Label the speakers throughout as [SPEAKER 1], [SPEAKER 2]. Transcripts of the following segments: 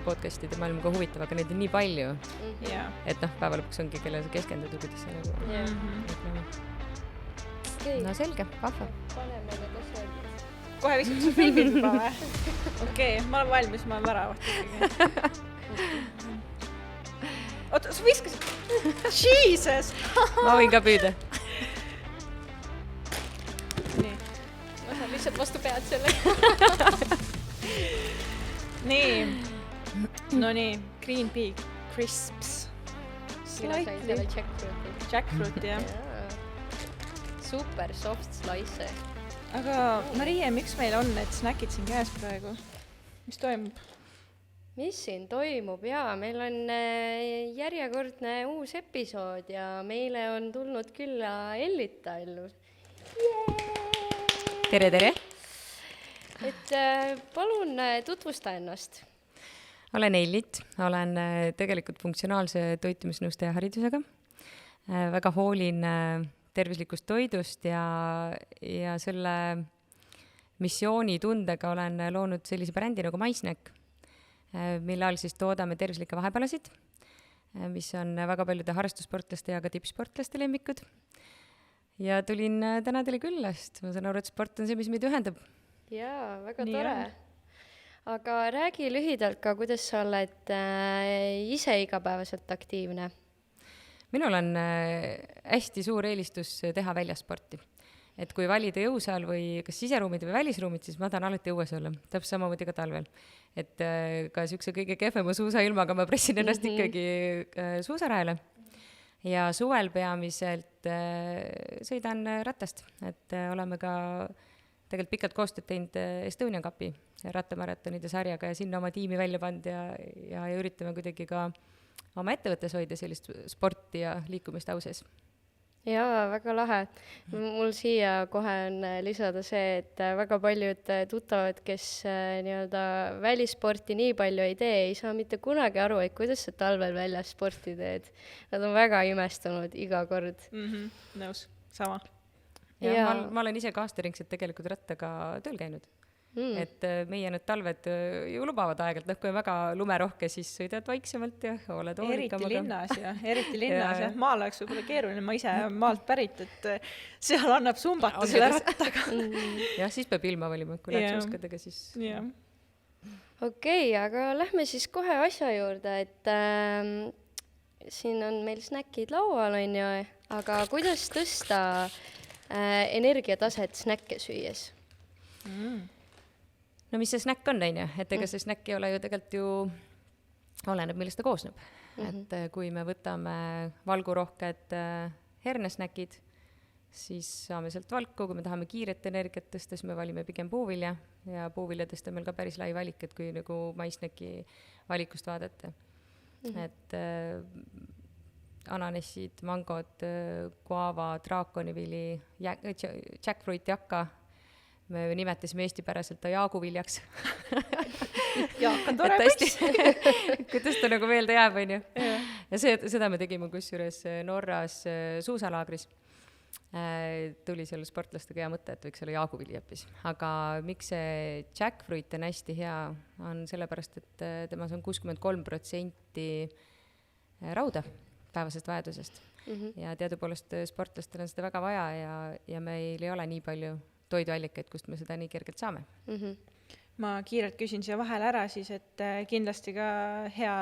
[SPEAKER 1] podcast'ide maailm ka huvitav, aga neid on nii palju, et päeva lõpuks ongi, kellele sa keskendud, kuidas sa nagu no selge, vahva.
[SPEAKER 2] Paneme need asjad.
[SPEAKER 3] Kohe viskab su filmid juba või? Okei, ma olen valmis, ma olen väravad. Oota, sa viskasid? Jesus!
[SPEAKER 1] Ma võin ka püüda.
[SPEAKER 3] Nii.
[SPEAKER 2] Ma saan lihtsalt vastu pead selle.
[SPEAKER 3] Nii. No nii, Green Pea Crisps.
[SPEAKER 2] Mina sain selle jackfruiti.
[SPEAKER 3] Jackfruit, jah.
[SPEAKER 2] Super soft slice.
[SPEAKER 3] Aga Marie, miks meil on need snäkid siin käes praegu? Mis toimub?
[SPEAKER 2] Mis siin toimub? Jaa, meil on järjekordne uus episood ja meile on tulnud külla Ellita ellu.
[SPEAKER 1] Tere, tere!
[SPEAKER 2] Et palun tutvusta ennast.
[SPEAKER 1] Olen Ellit, olen tegelikult funktsionaalse toitumisnõustaja haridusega. Väga hoolin tervislikust toidust ja selle missioonitundega olen loonud sellise brändi nagu MySnack, mille all siis toodame tervislikke vahepalasid, mis on väga paljude harrastussportlaste ja ka tippsportlaste lemmikud. Ja tulin täna teile küllast. Ma saan aru, et sport on see, mis meid ühendab.
[SPEAKER 2] Jaa, väga tore. Aga räägi lühidalt ka, kuidas sa oled ise igapäevaselt aktiivne?
[SPEAKER 1] Minul on hästi suur eelistus teha väljasporti. Et kui valida jõusaal või kas siseruumid või välisruumid, siis ma tahan alati õues olla. Täpselt samamoodi ka talvel. Et ka siukse kõige kehvema suusailmaga ma pressin ennast ikkagi suusarajale. Ja suvel peamiselt sõidan ratast. Et oleme ka tegelikult pikalt koostööd teinud Estonian Cupi rattamaratonide sarjaga ja sinna oma tiimi välja pand ja üritame kuidagi ka oma ettevõttes hoida sellist sporti ja liikumist auses.
[SPEAKER 2] Jaa, väga lahe. Mul siia kohe on lisada see, et väga paljud tuttavad, kes nii-öelda välisporti nii palju ei tee, ei saa mitte kunagi aru, et kuidas sa talvel väljas sporti teed. Nad on väga imestunud iga kord.
[SPEAKER 3] Nõus, sama.
[SPEAKER 1] Ja ma olen ise ka aastaringselt tegelikult rattaga tööl käinud. Et meie need talved ju lubavad aegelt, kui on väga lumerohke, siis sõidad vaiksemalt ja oled hoorikamaga.
[SPEAKER 3] Eriti linnas, jah. Maal oleks võib-olla keeruline, ma ise maalt pärit, et seal annab sumbata selle rattaga.
[SPEAKER 1] Jah, siis peab ilma valima, kui lähed suuskadega, siis...
[SPEAKER 2] Okei, aga lähme siis kohe asja juurde, et siin on meil snäkid laual, on ju, aga kuidas tõsta energiataset snäkke süües?
[SPEAKER 1] No mis see snäkk on, et ega see snäkk ei ole ju tegelikult ju oleneb, millest ta koosneb. Et kui me võtame valgurohked hernesnäkid, siis saame sealt valku, kui me tahame kiiret energiat tõsta, siis me valime pigem puuvilja ja puuviljadest on meil ka päris lai valik, et kui nagu MySnacki valikust vaadata. Et ananassid, mangod, guava, draakonivili, jackfruit jakka, me nimetasime eestipäraselt ta jaaguviljaks.
[SPEAKER 3] Jaak on tore poiss.
[SPEAKER 1] Kuidas ta nagu meelde jääb, on ju? Ja seda me tegime kusjuures Norras suusalaagris. Tuli selle sportlastega hea mõte, et võiks olla jaaguvili õppis. Aga miks see jackfruit on hästi hea, on sellepärast, et temas on 63% rauda päevasest vajadusest. Ja teadupoolest sportlastel on seda väga vaja ja meil ei ole nii palju toiduallikaid, kust me seda nii kergelt saame.
[SPEAKER 3] Ma kiirelt küsin siia vahel ära siis, et kindlasti ka hea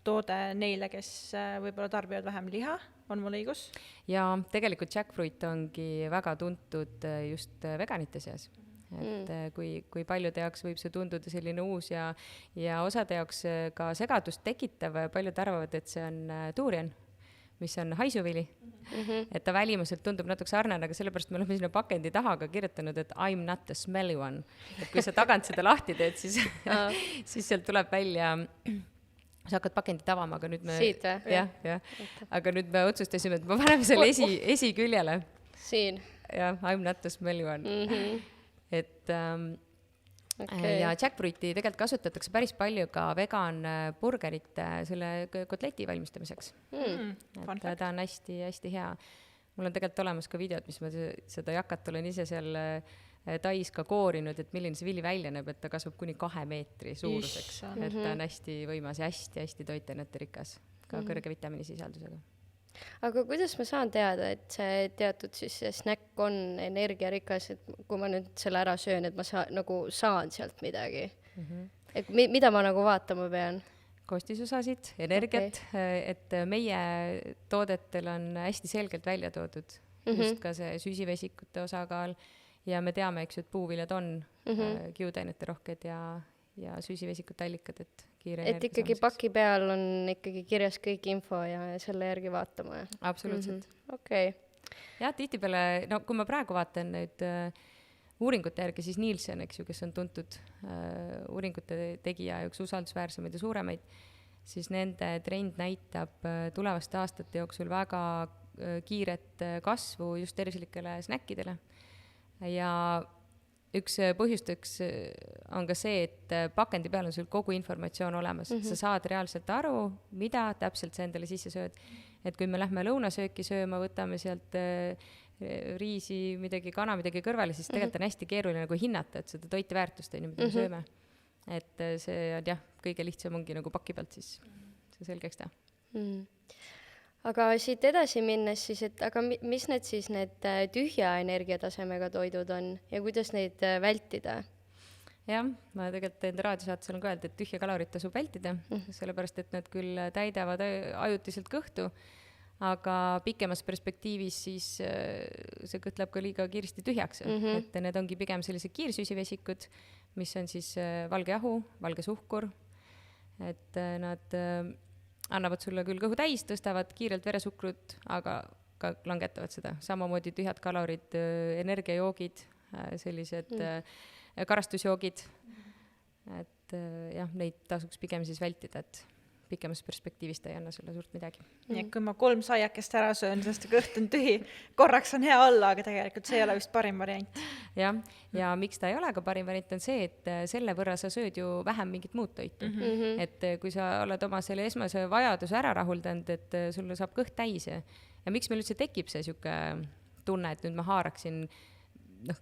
[SPEAKER 3] toode neile, kes võib-olla tarbivad vähem liha, on mul õigus?
[SPEAKER 1] Ja tegelikult jackfruit ongi väga tuntud just veganite seas. Et kui paljude jaoks võib see tunduda selline uus ja osade jaoks ka segadust tekitav, paljud arvavad, et see on durian, mis on haisuvili. Et ta välimuselt tundub natuke sarnane, aga sellepärast me oleme sinna pakendi taha ka kirjutanud, et I'm not the smelly one. Et kui sa tagant seda lahti teed, siis sealt tuleb välja, sa hakkad pakendit avama, aga nüüd me...
[SPEAKER 2] Siit või?
[SPEAKER 1] Jah. Aga nüüd me otsustasime, et me paneme selle esiküljele.
[SPEAKER 2] Siin?
[SPEAKER 1] Jah, I'm not the smelly one. Et... Ja jackfruiti tegelikult kasutatakse päris palju ka vegan burgerite selle kotleti valmistamiseks. Et ta on hästi hea. Mul on tegelikult olemas ka videod, mis ma seda jakat olen ise seal tais ka koorinud, et milline see vili välja näeb, et ta kasvab kuni 2 meetri suuruseks, et ta on hästi võimas ja hästi toitainete rikas, ka kõrge vitamiinisisaldusega.
[SPEAKER 2] Aga kuidas ma saan teada, et see teatud siis see snäkk on energiarikas, et kui ma nüüd selle ära söön, et ma saan sealt midagi? Et mida ma nagu vaatama pean?
[SPEAKER 1] Koostisosasid, energiat, et meie toodetel on hästi selgelt välja toodud just ka see süsivesikute osakaal ja me teame, eks ju, et puuviljad on kiudainete rohked ja süsivesikute allikad, et kiire
[SPEAKER 2] et ikkagi paki peal on ikkagi kirjas kõik info ja selle järgi vaatama.
[SPEAKER 1] Absoluutselt.
[SPEAKER 2] Okei.
[SPEAKER 1] Jah, tihtipeale, no kui ma praegu vaatan nüüd uuringute järgi, siis Nielsen, eks ju, kes on tuntud uuringute tegija ja üks usaldusväärsemaid ja suuremaid, siis nende trend näitab tulevaste aastate jooksul väga kiiret kasvu just tervislikele snäkkidele. Ja üks põhjusteks on ka see, et pakendi peal on sul kogu informatsioon olemas. Sa saad reaalselt aru, mida täpselt sa endale sisse sööd. Et kui me lähme lõunasööki sööma, võtame sealt riisi, midagi kana, midagi kõrvale, siis tegelikult on hästi keeruline nagu hinnata, et seda toiteväärtust on ju, mida me sööme. Et see on jah, kõige lihtsam ongi nagu paki pealt siis see selgeks teha.
[SPEAKER 2] Aga siit edasi minnes siis, et aga mis need siis need tühja energiatasemega toidud on ja kuidas neid vältida?
[SPEAKER 1] Jah, ma tegelikult enda raadiosaates olen ka öelnud, et tühja kalorit tasub vältida, sellepärast et nad küll täidavad ajutiselt kõhtu, aga pikemas perspektiivis siis see kõht läheb ka liiga kiiresti tühjaks, et need ongi pigem sellised kiirsüsivesikud, mis on siis valge jahu, valge suhkur, et nad annavad sulle küll kõhu täis, tõstavad kiirelt veresukrut, aga ka langetavad seda. Samamoodi tühjad kalorid, energiajoogid, sellised karastusjoogid, et jah, neid tasuks pigem siis vältida, et pikemas perspektiivis ta ei anna sulle suurt midagi.
[SPEAKER 3] Nii, et kui ma 3 saiakest ära söön, sest kõht on tühi, korraks on hea olla, aga tegelikult see ei ole vist parim variant.
[SPEAKER 1] Jah, ja miks ta ei ole ka parim variant on see, et selle võrra sa sööd ju vähem mingit muud toitu. Et kui sa oled oma selle esmase vajaduse ära rahuldanud, et sulle saab kõht täis ja miks meil üldse tekib see siuke tunne, et nüüd ma haaraksin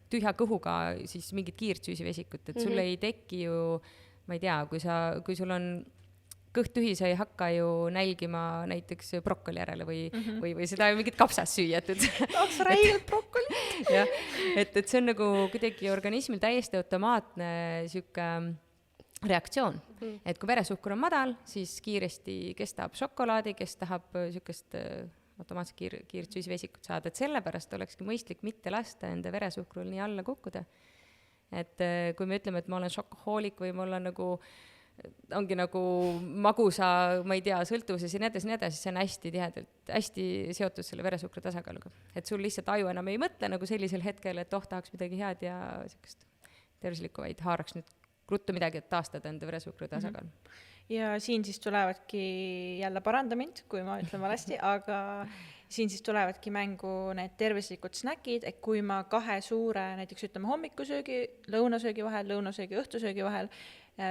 [SPEAKER 1] tühja kõhuga siis mingit kiirt süsivesikut, et sul ei teki ju, ma ei tea, kui sul on kõht tühi, sa ei hakka ju nälgima näiteks brokkoli järele või seda mingit kapsas süüa.
[SPEAKER 3] Tahaks räigelt brokkoli.
[SPEAKER 1] Jah, et see on nagu kuidagi organismil täiesti automaatne siuke reaktsioon. Et kui veresuhkur on madal, siis kiiresti kes tahab šokolaadi, kes tahab siukest automaatselt kiirt süsivesikut saada. Et sellepärast olekski mõistlik mitte lasta enda veresuhkrul nii alla kukkuda. Et kui me ütleme, et ma olen šokohoolik või ma olen nagu ongi nagu magusa, ma ei tea, sõltuvuses ja nii edasi, see on hästi tihedalt, hästi seotud selle veresuhkru tasakaaluga. Et sul lihtsalt aju enam ei mõtle nagu sellisel hetkel, et tahaks midagi head ja sellist tervislikku, vaid haaraks nüüd ruttu midagi, et taastada enda veresuhkru tasakaalu.
[SPEAKER 3] Ja siin siis tulevadki, jälle paranda mind, kui ma ütlen valesti, aga siin siis tulevadki mängu need tervislikud snäkid, et kui ma 2 suure, näiteks ütleme hommikusöögi, lõunasöögi vahel, lõunasöögi, õhtusöögi vahel,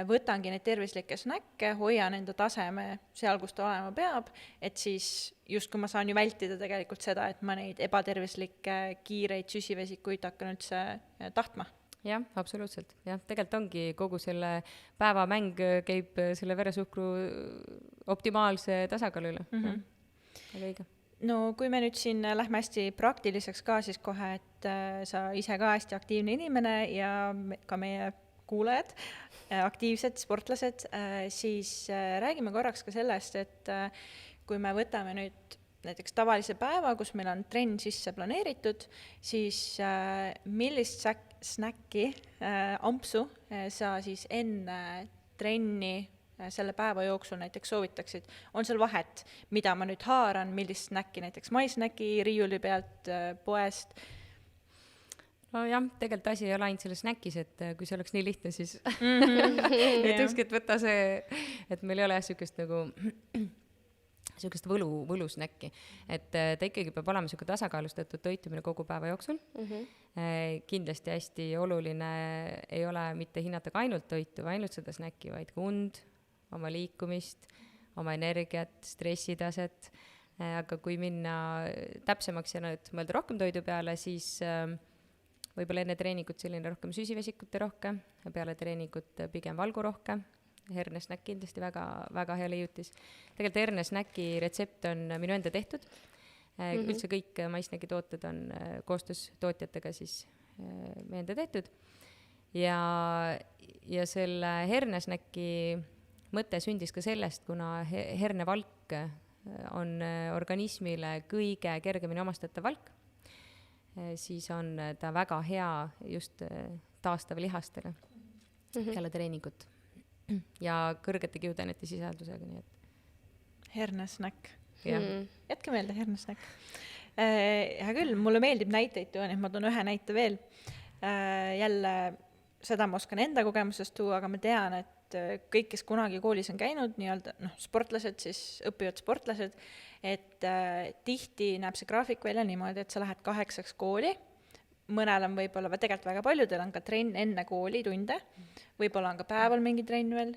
[SPEAKER 3] võtangi neid tervislikke snäkke, hoian enda taseme seal, kus ta olema peab, et siis just kui ma saan ju vältida tegelikult seda, et ma neid ebatervislikke kiireid süsivesikuid hakkan üldse tahtma.
[SPEAKER 1] Jah, absoluutselt. Jah, tegelikult ongi kogu selle päevamäng käib selle veresuhkru optimaalse tasakaalu üle. Aga õige.
[SPEAKER 3] No kui me nüüd siin lähme hästi praktiliseks ka, siis kohe, et sa ise ka hästi aktiivne inimene ja ka meie kuulajad, aktiivsed sportlased, siis räägime korraks ka sellest, et kui me võtame nüüd näiteks tavalise päeva, kus meil on trenn sisse planeeritud, siis millist snäkki, ampsu sa siis enne trenni selle päeva jooksul näiteks soovitaksid? On seal vahet, mida ma nüüd haaran, millist snäkki, näiteks maisnäki riiuli pealt, poest?
[SPEAKER 1] No jah, tegelikult asi ei ole ainult selles snäkis, et kui see oleks nii lihtne, siis ütlekski, et võta see, et meil ei ole sükest nagu sükest võlusnäkki. Et ta ikkagi peab olema siuke tasakaalustatud toitumine kogu päeva jooksul. Kindlasti hästi oluline ei ole mitte hinnata ka ainult toitu, ainult seda snäkki, vaid ka und, oma liikumist, oma energiat, stressitaset. Aga kui minna täpsemaks ja mõelda rohkem toidu peale, siis võib-olla enne treeningut selline rohkem süsivesikute rohke, peale treeningut pigem valgurohke, hernesnäkk kindlasti väga, väga hea leiutis. Tegelikult hernesnäki retsept on minu enda tehtud. Üldse kõik maisnäki tooted on koostöös tootjatega siis meie enda tehtud. Ja selle hernesnäki mõte sündis ka sellest, kuna hernevalk on organismile kõige kergemini omastatav valk, siis on ta väga hea just taastava lihastele peale treeningut ja kõrgete kiudainete sisaldusega, nii et
[SPEAKER 3] hernesnäkk.
[SPEAKER 1] jah.
[SPEAKER 3] Jätke meelde hernesnäkk. Hea küll, mulle meeldib näiteid tuua, nii et ma toon ühe näite veel. Jälle seda ma oskan enda kogemusest tuua, aga ma tean, et kõik, kes kunagi koolis on käinud, nii-öelda sportlased, siis õppivad sportlased, et tihti näeb see graafik välja niimoodi, et sa lähed 8 kooli, mõnel on võib-olla, tegelikult väga paljudel on ka trenn enne kooli tunde, võib-olla on ka päeval mingi trenn veel,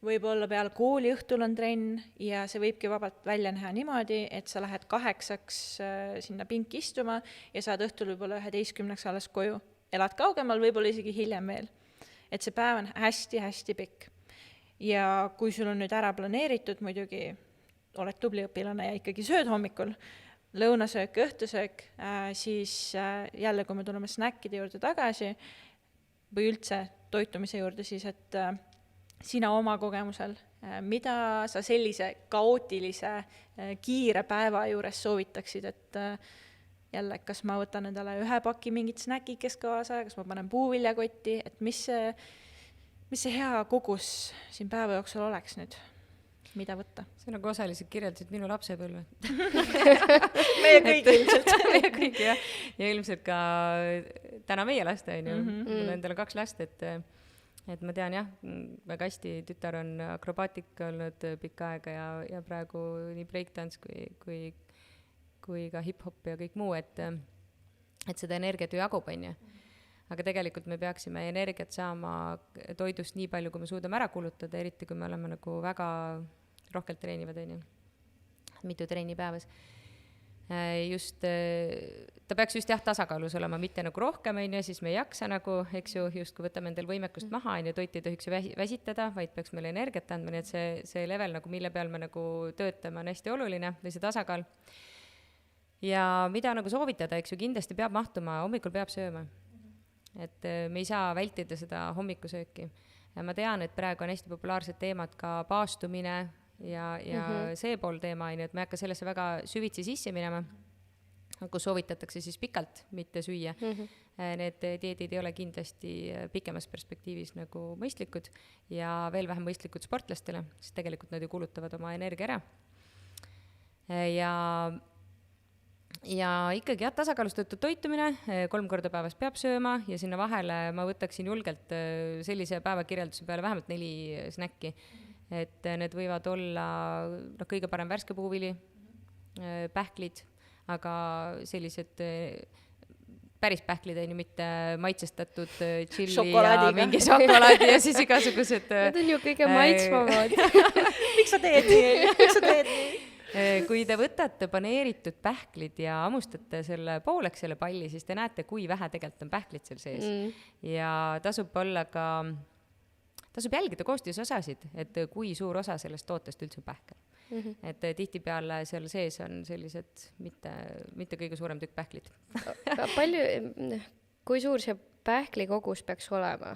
[SPEAKER 3] võib-olla peale kooli õhtul on trenn ja see võibki vabalt välja näha niimoodi, et sa lähed 8 sinna pinki istuma ja saad õhtul võib-olla 11 alles koju. Elad kaugemal, võib-olla isegi hiljem veel. Et see päev on hästi-hästi pikk. Ja kui sul on nüüd ära planeeritud, muidugi oled tubli õpilane ja ikkagi sööd hommikul, lõunasöök, õhtusöök, siis jälle, kui me tuleme snäkkide juurde tagasi või üldse toitumise juurde, siis et sina oma kogemusel, mida sa sellise kaootilise, kiire päeva juures soovitaksid, et jälle, kas ma võtan endale 1 paki mingit snäkikest kaasa, kas ma panen puuviljakotti, et mis see hea kogus siin päeva jooksul oleks nüüd, mida võtta?
[SPEAKER 1] See nagu osaliselt kirjeldasid minu lapsepõlve.
[SPEAKER 3] Meie kõik ilmselt.
[SPEAKER 1] Meie kõik, jah. Ja ilmselt ka täna meie laste, on ju. Mul on endale 2 last, et ma tean jah, väga hästi, tütar on akrobaatik olnud pikka aega ja praegu nii breakdance kui ka hip-hop ja kõik muu, et seda energiat ju jagub, on ju. Aga tegelikult me peaksime energiat saama toidust nii palju, kui me suudame ära kulutada, eriti kui me oleme nagu väga rohkelt treenivad, on ju. Mitu trenni päevas. Ta peaks just jah tasakaalus olema, mitte nagu rohkem, on ju, siis me ei jaksa nagu, eks ju, just kui võtame endal võimekust maha, on ju, toit ei tohiks ju väsitada, vaid peaks meile energiat andma, nii et see level, nagu, mille peal me nagu töötame, on hästi oluline, või see tasakaal. Ja mida nagu soovitada, eks ju, kindlasti peab mahtuma, hommikul peab sööma. Et me ei saa vältida seda hommikusööki. Ja ma tean, et praegu on hästi populaarsed teemad ka paastumine ja see pool teema, et me ei hakka sellesse väga süvitsi sisse minema, kus soovitatakse siis pikalt mitte süüa. Need dieedid ei ole kindlasti pikemas perspektiivis nagu mõistlikud ja veel vähem mõistlikud sportlastele, sest tegelikult nad ju kulutavad oma energia ära. Ja ikkagi jah, tasakaalustatud toitumine, 3 korda päevas peab sööma ja sinna vahele ma võtaksin julgelt sellise päevakirjelduse peale vähemalt 4 snäkki. Et need võivad olla kõige parem värske puuvili, pähklid, aga sellised päris pähklid on ju mitte maitsestatud tšilli ja mingi šokolaadi ja siis igasugused
[SPEAKER 2] Need on ju kõige maitsvamad.
[SPEAKER 3] Miks sa teed nii?
[SPEAKER 1] Kui te võtate paneeritud pähklid ja ammustate selle pooleks selle palli, siis te näete, kui vähe tegelikult on pähklid seal sees. Ja tasub jälgida koostisosasid, et kui suur osa sellest tootest üldse pähkel. Et tihtipeale seal sees on sellised mitte kõige suurem tükk pähklid.
[SPEAKER 2] Kui suur see pähkli kogus peaks olema?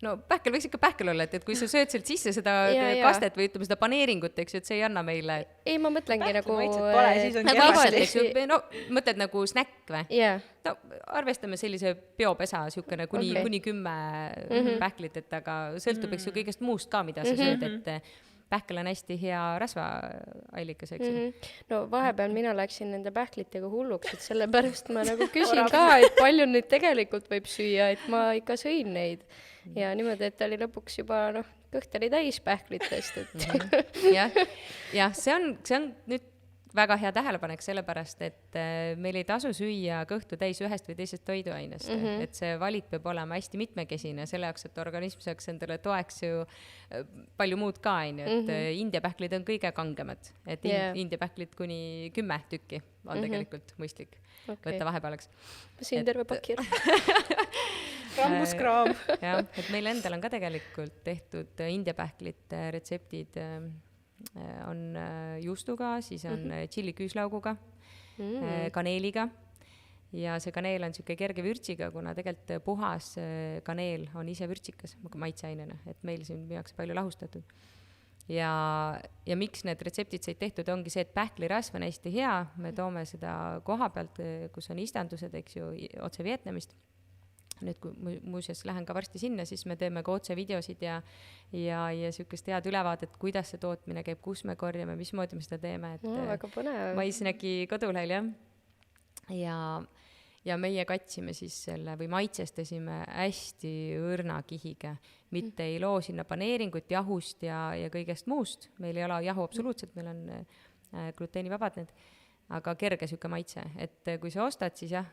[SPEAKER 1] No pähkel võiks ikka pähkel olla, et kui sa sööd sealt sisse seda kastet või ütleme seda paneeringut, eks ju, et see ei anna meile...
[SPEAKER 2] Ei, ma mõtlengi nagu...
[SPEAKER 1] No, mõtled nagu snäkk või?
[SPEAKER 2] Yeah.
[SPEAKER 1] No, arvestame sellise biopesa kuni 10 pähklit, et aga sõltub eks ju kõigest muust ka, mida sa sööd, et pähkel on hästi hea rasvaallikas, eks ju.
[SPEAKER 2] No vahepeal mina läksin nende pähklitega hulluks, et sellepärast ma nagu küsin ka, et palju nüüd tegelikult võib süüa, et ma ikka sõin neid. Ja niimoodi, et oli lõpuks juba, kõht oli täis pähklitest.
[SPEAKER 1] Ja see on nüüd väga hea tähelepanek, sellepärast et meil ei tasu süüa kõhtu täis ühest või teisest toiduainest, et see valik peab olema hästi mitmekesine, selle jaoks, et organism saaks endale toeks ju palju muud ka, et indiapähklid on kõige kangemad, et India pähklid kuni 10 tükki on tegelikult mõistlik võtta vahepealaks.
[SPEAKER 2] Ma siin terve paki
[SPEAKER 3] Rambuskraam.
[SPEAKER 1] jah, et meil endal on ka tegelikult tehtud indiapähklite retseptid, on juustuga, siis on tšilli küüslauguga, kaneeliga ja see kaneel on niisugune kerge vürtsiga, kuna tegelikult puhas kaneel on ise vürtsikas maitseainena, et meil siin müüakse palju lahustatud. Ja miks need retseptid said tehtud, ongi see, et pähklirasv on hästi hea, me toome seda koha pealt, kus on istandused, eks ju, otse Vietnamist. Nüüd, kui muuseas lähen ka varsti sinna, siis me teeme ka otse videosid ja niisugust head ülevaadet, kuidas see tootmine käib, kus me korjame, mismoodi me seda teeme.
[SPEAKER 2] Väga põnev.
[SPEAKER 1] Maisnägi kodulehel, jah. Ja meie katsime siis selle või maitsestasime hästi õrna kihiga. Mitte ei loo sinna paneeringut, jahust ja kõigest muust. Meil ei ole jahu absoluutselt, meil on gluteenivabad need. Aga kerge süke maitse, et kui sa ostad, siis jah,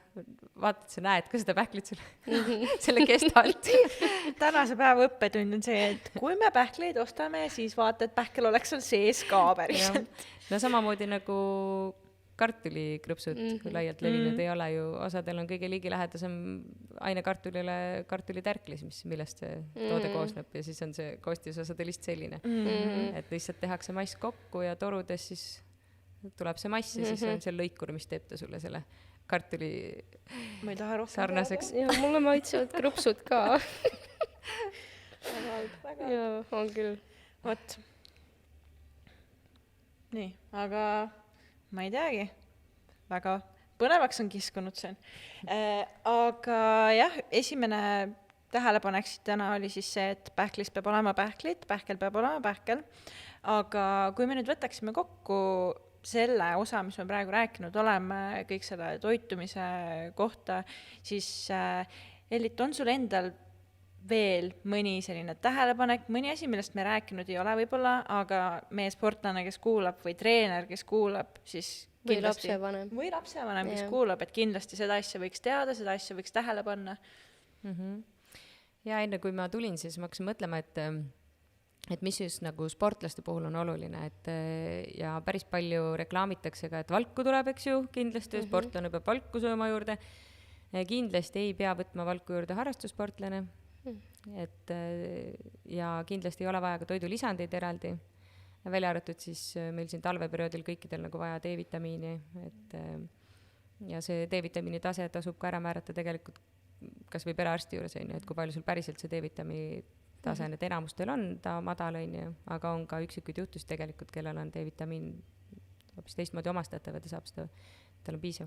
[SPEAKER 1] vaatad, sa näed ka seda pähklit selle kestalt.
[SPEAKER 3] Tänase päeva õppetund on see, et kui me pähkleid ostame, siis vaata, et pähkel oleks seal sees ka päriselt.
[SPEAKER 1] No samamoodi nagu kartulikrõpsud laialt levinud ei ole ju, osadel on kõige ligilähedasem aine kartulile kartulitärklis, millest see toode koosneb ja siis on see koostisosadel lihtsalt selline. Et lihtsalt tehakse mass kokku ja torudes siis tuleb see mass ja siis on see lõikur, mis teeb ta sulle selle kartuli sarnaseks.
[SPEAKER 2] Ja mulle maitsevad krõpsud ka. Ja, on küll.
[SPEAKER 3] Vot. Nii, aga ma ei teagi. Väga põnevaks on kiskunud see. Aga jah, esimene tähelepanek siit täna oli siis see, et pähklis peab olema pähklit, pähkel peab olema pähkel. Aga kui me nüüd võtaksime kokku selle osa, mis me praegu rääkinud oleme, kõik selle toitumise kohta, siis Ellit, on sul endal veel mõni selline tähelepanek, mõni asi, millest me rääkinud ei ole võib-olla, aga meie sportlane, kes kuulab või treener, kes kuulab, siis kindlasti, või lapsevanem, kes kuulab, et kindlasti seda asja võiks teada, seda asja võiks tähele panna.
[SPEAKER 1] Ja enne kui ma tulin, siis ma hakkasin mõtlema, et mis just nagu sportlaste puhul on oluline, et ja päris palju reklaamitakse ka, et valku tuleb, eks ju, kindlasti sportlane peab valku sööma juurde. Kindlasti ei pea võtma valku juurde harrastussportlane, et ja kindlasti ei ole vaja ka toidulisandeid eraldi. Välja arvatud siis meil siin talveperioodil kõikidel nagu vaja D-vitamiini, et ja see D-vitamiini tase tasub ka ära määrata tegelikult kas või perearsti juures, et kui palju sul päriselt see D-vitamiini tase, et enamustel on ta madal, aga on ka üksikuid juhtus tegelikult, kellel on D-vitamiin hoopis teistmoodi omastatav ja ta saab seda, tal on piisav.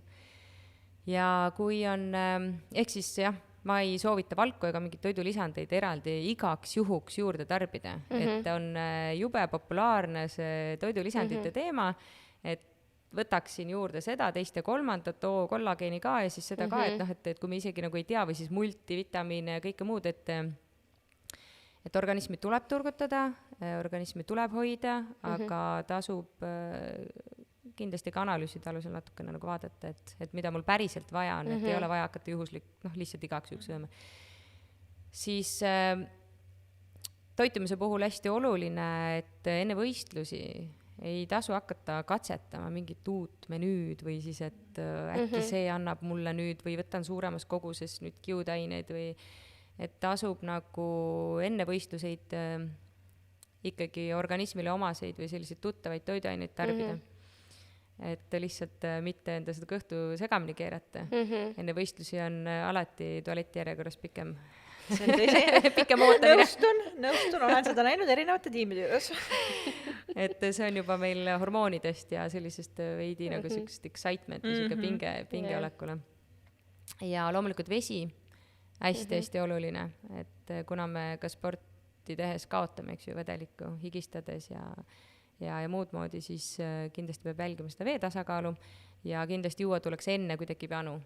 [SPEAKER 1] Ja kui on, ehk siis jah, ma ei soovita valku ega mingit toidulisandeid eraldi igaks juhuks juurde tarbida, et on jube populaarne see toidulisandite teema, et võtaksin juurde seda, teist ja kolmandat, kollageeni ka ja siis seda ka, et kui me isegi nagu ei tea või siis multivitamiine ja kõike muud, et organismi tuleb turgutada, organismi tuleb hoida, aga tasub kindlasti ka analüüside alusel natukene nagu vaadata, et mida mul päriselt vaja on, et ei ole vaja hakata juhuslik, lihtsalt igaks juhuks sööma. Siis toitumise puhul hästi oluline, et enne võistlusi ei tasu hakata katsetama mingit uut menüüd või siis, et äkki see annab mulle nüüd või võtan suuremas koguses nüüd kiudaineid või et tasub nagu enne võistluseid ikkagi organismile omaseid või selliseid tuttavaid toiduaineid tarbida. Et lihtsalt mitte enda seda kõhtu segamini keerata. Enne võistlusi on alati tualeti järjekorras pikem.
[SPEAKER 3] See on tõsi.
[SPEAKER 1] Pikem ootamine.
[SPEAKER 3] Nõustun, olen seda näinud erinevate tiimide juures.
[SPEAKER 1] Et see on juba meil hormoonidest ja sellisest veidi nagu sellisest excitement või selline pingeolekule. Ja loomulikult vesi, hästi oluline, et kuna me ka sporti tehes kaotame, eks ju, vedelikku higistades ja muud moodi, siis kindlasti peab jälgima seda veetasakaalu ja kindlasti juua tuleks enne, kui tekib janu.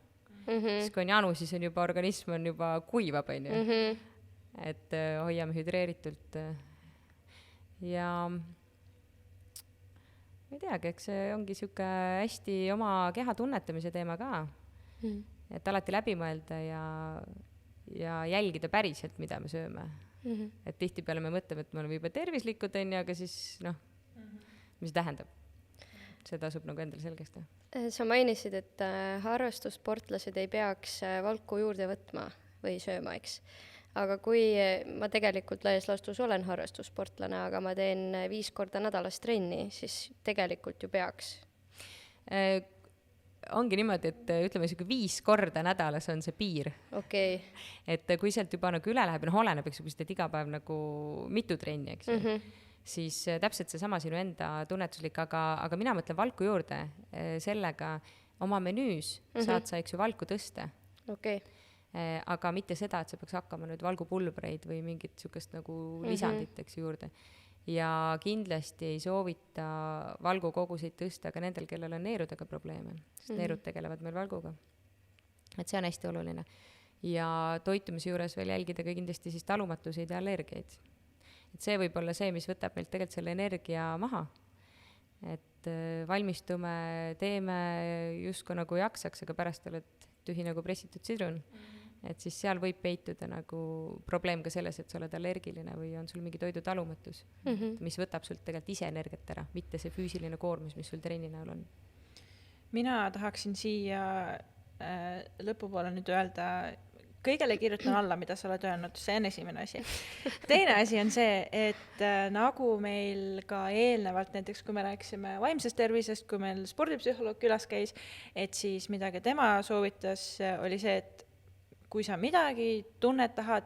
[SPEAKER 1] Siis kui on janu, siis on juba organism on juba kuivab, et hoiame hüdreeritult ja ma ei teagi, eks see ongi sihuke hästi oma keha tunnetamise teema ka, et alati läbi mõelda ja jälgida päriselt, mida me sööme. Et tihtipeale me mõtleme, et me oleme juba tervislikud, aga siis mis tähendab? See tasub nagu endale selgeks teha.
[SPEAKER 2] Sa mainisid, et harrastussportlased ei peaks valku juurde võtma või sööma, eks. Aga kui ma tegelikult laias laastus olen harrastussportlane, aga ma teen 5 korda nädalas trenni, siis tegelikult ju peaks.
[SPEAKER 1] Ongi niimoodi, et ütleme, 5 korda nädalas on see piir.
[SPEAKER 2] Okei.
[SPEAKER 1] Et kui sealt juba nagu üle läheb, oleneb, eks, kui sa teed iga päev nagu mitu trenni, eks ju, siis täpselt seesama sinu enda tunnetuslik, aga mina mõtlen valku juurde, sellega oma menüüs saad sa, eks ju, valku tõsta.
[SPEAKER 2] Okei.
[SPEAKER 1] Aga mitte seda, et sa peaks hakkama nüüd valgupulbreid või mingit sukest nagu lisandit, eks juurde. Ja kindlasti ei soovita valgukoguseid tõsta ka nendel, kellel on neerudega probleeme, sest neerud tegelevad meil valguga. Et see on hästi oluline. Ja toitumise juures veel jälgida ka kindlasti siis talumatuseid ja allergiaid. Et see võib olla see, mis võtab meilt tegelikult selle energia maha. Et valmistume, teeme justkui nagu jaksaks, aga pärast oled tühi nagu pressitud sidrun. Et siis seal võib peituda nagu probleem ka selles, et sa oled allergiline või on sul mingi toidu talumatus, mis võtab sult tegelikult ise energiat ära, mitte see füüsiline koormus, mis sul trenni näol on.
[SPEAKER 3] Mina tahaksin siia lõpupoole nüüd öelda, kõigele kirjutan alla, mida sa oled öelnud, see on esimene asi. Teine asi on see, et nagu meil ka eelnevalt, näiteks kui me rääkisime vaimsest tervisest, kui meil spordipsühholoog külas käis, et siis midagi tema soovitas, oli see, et kui sa midagi tunned, tahad,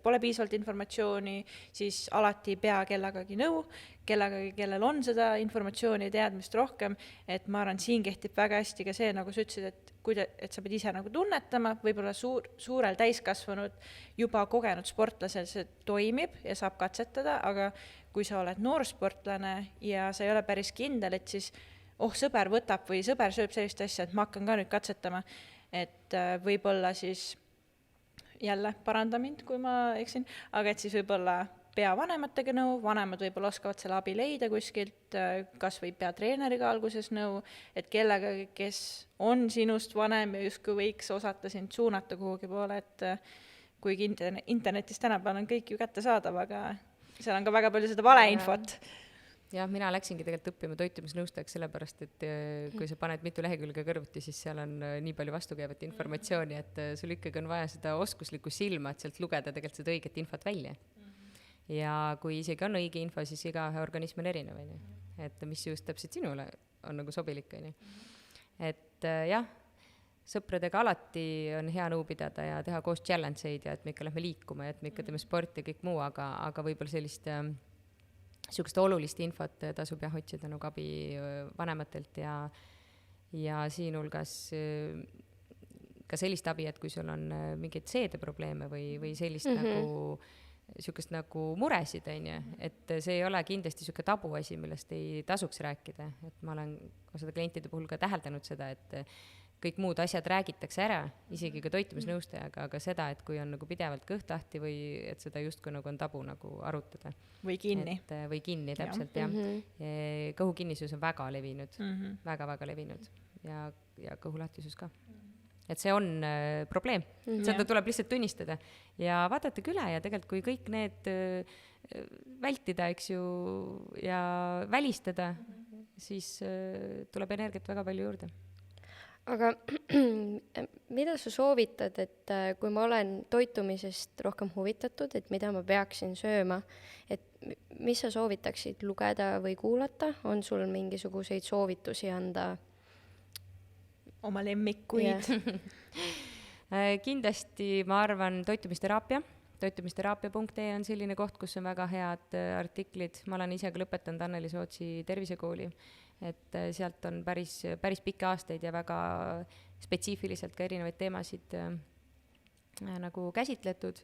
[SPEAKER 3] pole piisavalt informatsiooni, siis alati pea kellegagi nõu, kellel on seda informatsiooni ja teadmist rohkem, et ma arvan, siin kehtib väga hästi ka see, nagu sa ütlesid, et sa pead ise nagu tunnetama, võib-olla suurel täiskasvanud, juba kogenud sportlasel see toimib ja saab katsetada, aga kui sa oled noorsportlane ja sa ei ole päris kindel, et siis sõber võtab või sõber sööb sellist asja, et ma hakkan ka nüüd katsetama, et võib-olla siis jälle paranda mind, kui ma eksin, aga et siis võib-olla pea vanematega nõu, vanemad võib-olla oskavad selle abi leida kuskilt, kas või pea treeneriga alguses nõu, et kellega, kes on sinust vanem ja justkui võiks osata sind suunata kuhugi poole, et kuigi internetis tänapäeval on kõik ju kättesaadav, aga seal on ka väga palju seda valeinfot.
[SPEAKER 1] Jah, mina läksingi tegelikult õppima toitumisnõustajaks sellepärast, et kui sa paned mitu lehekülge kõrvuti, siis seal on nii palju vastukäivat informatsiooni, et sul ikkagi on vaja seda oskuslikku silma, et sealt lugeda tegelikult seda õiget infot välja. Ja kui isegi on õige info, siis iga organism on erinev, et mis just täpselt sinule on nagu sobilik. Et jah, sõpradega alati on hea nõu pidada ja teha koos challenge'eid ja et me ikka lähme liikuma ja et me ikka teeme sporti ja kõik muu, aga võib-olla sellist niisugust olulist infot tasub jah otsida nagu abi vanematelt ja siin hulgas ka sellist abi, et kui sul on mingeid seedeprobleeme või sellist nagu niisugust nagu muresid, et see ei ole kindlasti niisugune tabuasi, millest ei tasuks rääkida, et ma olen osade klientide puhul ka täheldanud seda, et kõik muud asjad räägitakse ära, isegi ka toitumisnõustajaga, aga seda, et kui on nagu pidevalt kõht lahti või et seda justkui nagu on tabu nagu arutada.
[SPEAKER 3] Või kinni.
[SPEAKER 1] Või kinni, täpselt, jah. Kõhukinnisus on väga levinud, väga-väga levinud ja kõhulahtisus ka. Et see on probleem, seda tuleb lihtsalt tunnistada ja vaadata üle ja tegelikult kui kõik need vältida, eks ju, ja välistada, siis tuleb energiat väga palju juurde.
[SPEAKER 2] Aga mida sa soovitad, et kui ma olen toitumisest rohkem huvitatud, et mida ma peaksin sööma, et mis sa soovitaksid lugeda või kuulata? On sul mingisuguseid soovitusi anda?
[SPEAKER 3] Oma lemmikuid.
[SPEAKER 1] Kindlasti ma arvan toitumisteraapia. Toitumisteraapia.ee on selline koht, kus on väga head artiklid. Ma olen ise ka lõpetanud Anneli Sootsi tervisekooli, et sealt on päris pikki aastaid ja väga spetsiifiliselt ka erinevaid teemasid nagu käsitletud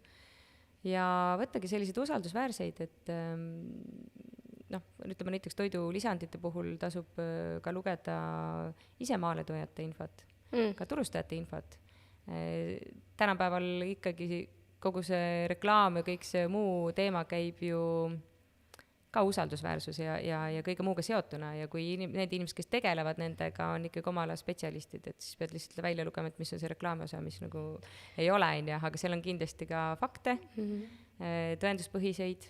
[SPEAKER 1] ja võttagi selliseid usaldusväärseid, et ütleme näiteks toidulisandite puhul tasub ka lugeda ise maaletujate infot, ka turustajate infot. Tänapäeval ikkagi kogu see reklaam ja kõik see muu teema käib ju ka usaldusväärsus ja kõige muuga seotuna ja kui need inimesed, kes tegelevad nendega, on ikkagi oma ala spetsialistid, et siis pead lihtsalt välja lugema, et mis on see reklaami osa, mis nagu ei ole, aga seal on kindlasti ka fakte, tõenduspõhiseid,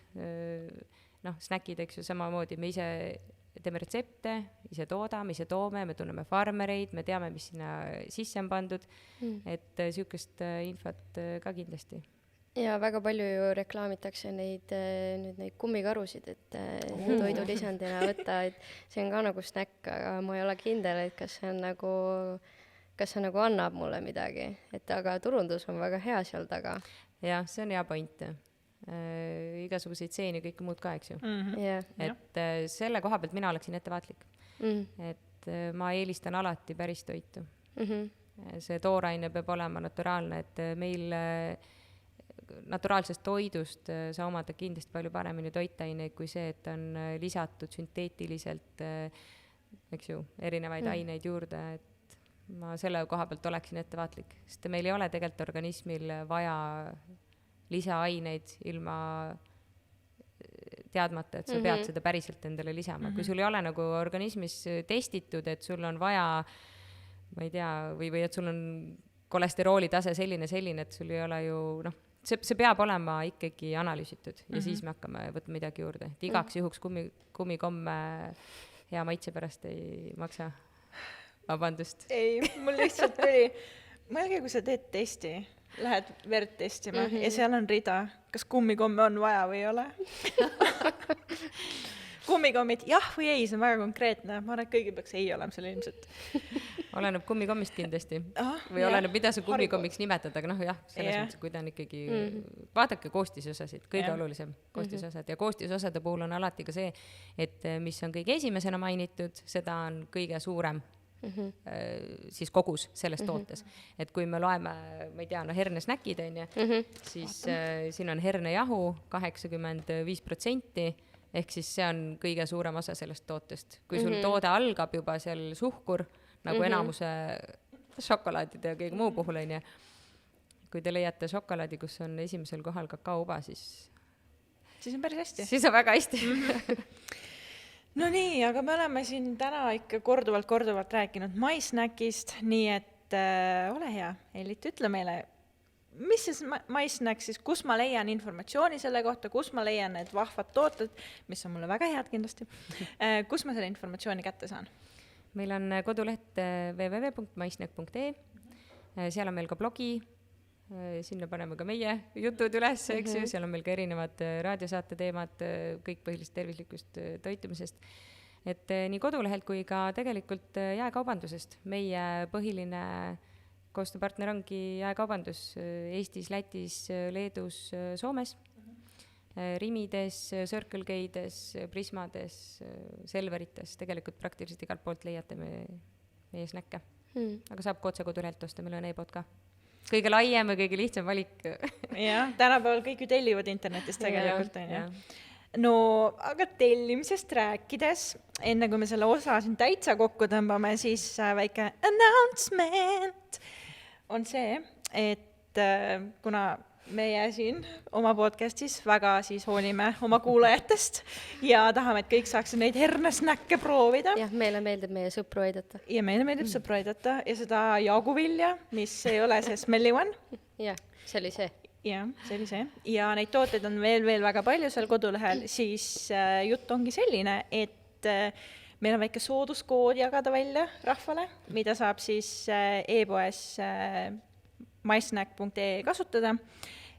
[SPEAKER 1] snäkid, eks ju, samamoodi me ise teeme retsepte, ise toodame, ise toome, me tunneme farmereid, me teame, mis sinna sisse on pandud, et sihukest infot ka kindlasti.
[SPEAKER 2] Ja väga palju ju reklaamitakse neid kummikarusid, et toidulisandina võtta, et see on ka nagu snäkk, aga ma ei ole kindel, et kas see nagu annab mulle midagi, et aga turundus on väga hea seal taga.
[SPEAKER 1] Jah, see on hea point. Igasuguseid seeni ja kõike muud ka, eks ju. Et selle koha pealt mina oleksin ettevaatlik. Et ma eelistan alati päris toitu. See tooraine peab olema naturaalne, et meil naturaalsest toidust sa omada kindlasti palju paremini toitaineid kui see, et on lisatud sünteetiliselt, eks ju, erinevaid aineid juurde, et ma selle koha pealt oleksin ettevaatlik, sest meil ei ole tegelikult organismil vaja lisaaineid ilma teadmata, et sa pead seda päriselt endale lisama. Kui sul ei ole nagu organismis testitud, et sul on vaja, ma ei tea, või et sul on kolesterooli tase selline, et sul ei ole ju, see peab olema ikkagi analüüsitud ja siis me hakkame võtma midagi juurde. Et igaks juhuks kummikomme hea maitse pärast ei maksa. Vabandust.
[SPEAKER 3] Ei, mul lihtsalt tuli. Mõelge, kui sa teed testi, lähed verd testima ja seal on rida, kas kummikomme on vaja või ei ole. Kummikommid, jah või ei, see on väga konkreetne. Ma arvan, et kõigil peaks ei olema seal ilmselt.
[SPEAKER 1] Oleneb kummikommist kindlasti. Või oleneb, mida sa kummikommiks nimetad, aga jah, selles mõttes, kui ta on ikkagi, vaadake koostisosasid, kõige olulisem koostisosad. Ja koostisosade puhul on alati ka see, et mis on kõige esimesena mainitud, seda on kõige suurem siis kogus selles tootes. Et kui me loeme, ma ei tea, hernesnäkid, siis siin on hernejahu 85%, ehk siis see on kõige suurem osa sellest tootest. Kui sul toode algab juba seal suhkur, nagu enamuse šokolaadide ja kõige muu puhul, kui te leiate šokolaadi, kus on esimesel kohal kakaouba, siis
[SPEAKER 3] on päris hästi.
[SPEAKER 1] Siis on väga hästi.
[SPEAKER 3] No nii, aga me oleme siin täna ikka korduvalt rääkinud maissnäkist, nii et ole hea, Ellit, ütle meile, mis siis maissnäk siis, kus ma leian informatsiooni selle kohta, kus ma leian need vahvad tooted, mis on mulle väga head kindlasti, kus ma selle informatsiooni kätte saan?
[SPEAKER 1] Meil on koduleht www.maissnack.ee, seal on meil ka blogi, sinna paneme ka meie jutud üles, eks ju, seal on meil ka erinevad raadiosaate teemad, kõik põhiliselt tervislikust toitumisest. Et nii kodulehelt kui ka tegelikult jääkaubandusest. Meie põhiline koostööpartner ongi jääkaubandus Eestis, Lätis, Leedus, Soomes, Rimides, Circle K-des, Prismades, Selverites, tegelikult praktiliselt igalt poolt leiate meie snäkke. Aga saab ka otse kodulehelt osta, meil on e-pood ka. Kõige laiem ja kõige lihtsam valik.
[SPEAKER 3] Jah, tänapäeval kõik ju tellivad internetist tegelikult. No, aga tellimisest rääkides, enne kui me selle osa siin täitsa kokku tõmbame, siis väike announcement on see, et kuna meie siin oma podcastis väga siis hoolime oma kuulajatest ja tahame, et kõik saaksid neid hernesnäkke proovida.
[SPEAKER 2] Jah, meile meeldib meie sõpru aidata.
[SPEAKER 3] Ja meile meeldib sõpru aidata ja seda jaguvilja, mis ei ole see smelly one.
[SPEAKER 2] Jah, see oli see.
[SPEAKER 3] Jah, see oli see. Ja neid tooteid on veel väga palju seal kodulehel, siis jutt ongi selline, et meil on väike sooduskood jagada välja rahvale, mida saab siis e-poes maissnack.ee kasutada.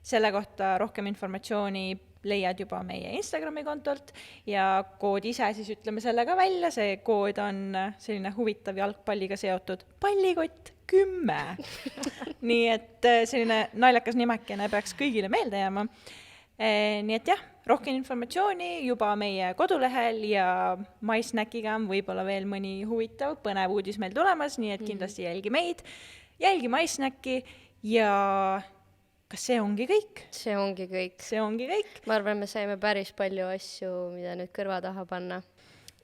[SPEAKER 3] Selle kohta rohkem informatsiooni leiad juba meie Instagrami kontolt ja kood ise siis ütleme selle ka välja. See kood on selline huvitav jalgpalliga seotud pallikott 10. Nii et selline naljakas nimekene peaks kõigile meelde jääma. Nii et jah, rohkem informatsiooni juba meie kodulehel ja maissnackiga on võib-olla veel mõni huvitav põnev uudis meil tulemas, nii et kindlasti jälgi meid, jälgi maissnacki ja kas see ongi kõik?
[SPEAKER 2] See ongi kõik.
[SPEAKER 3] See ongi kõik.
[SPEAKER 2] Ma arvan, me saime päris palju asju, mida nüüd kõrva taha panna.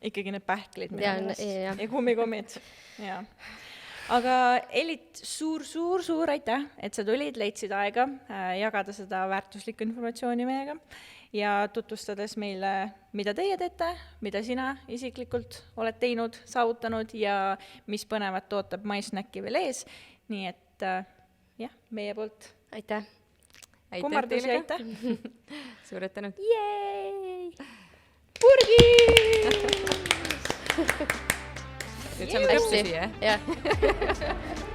[SPEAKER 3] Ikkagi need pähklid
[SPEAKER 2] ja
[SPEAKER 3] kummikommid. Ja. Aga Ellit, suur aitäh, et sa tulid, leidsid aega jagada seda väärtuslikku informatsiooni meiega. ja tutvustades meile, mida teie teete, mida sina isiklikult oled teinud, saavutanud ja mis põnevat ootab MySnacki veel ees. Nii et jah, meie poolt
[SPEAKER 2] aitäh!
[SPEAKER 3] kummardusi, aitäh!
[SPEAKER 1] Suured tänud!
[SPEAKER 2] Jeei!
[SPEAKER 3] Purgis!
[SPEAKER 1] Nüüd saame täpsusi, jah?
[SPEAKER 2] Jah.